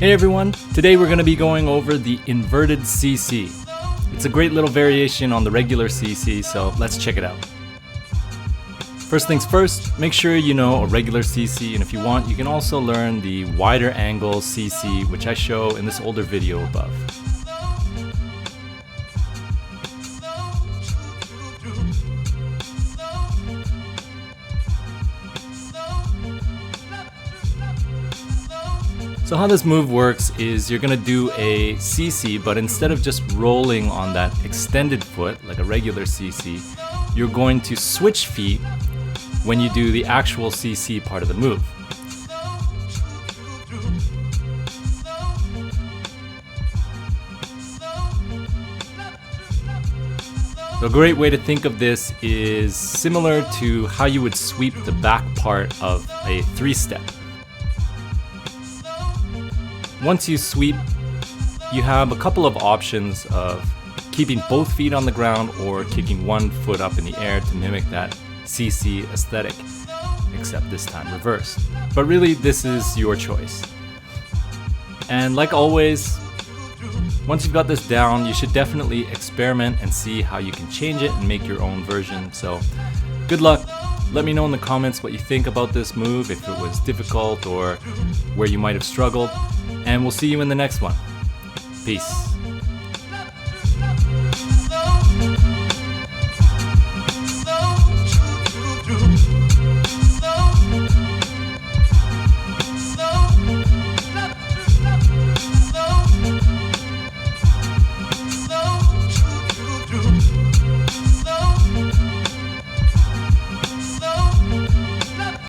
Hey everyone, today we're going to be going over the inverted CC. It's a great little variation on the regular CC, so let's check it out. First things first, make sure you know a regular CC, and if you want, you can also learn the wider angle CC, which I show in this older video above. So how this move works is you're going to do a CC, but instead of just rolling on that extended foot like a regular CC, you're going to switch feet when you do the actual CC part of the move. So a great way to think of this is similar to how you would sweep the back part of a three-step. Once you sweep, you have a couple of options of keeping both feet on the ground or kicking one foot up in the air to mimic that CC aesthetic, except this time reversed. But really, this is your choice. And like always, once you've got this down, you should definitely experiment and see how you can change it and make your own version. So good luck. Let me know in the comments what you think about this move, if it was difficult or where you might have struggled. And we'll see you in the next one. Peace.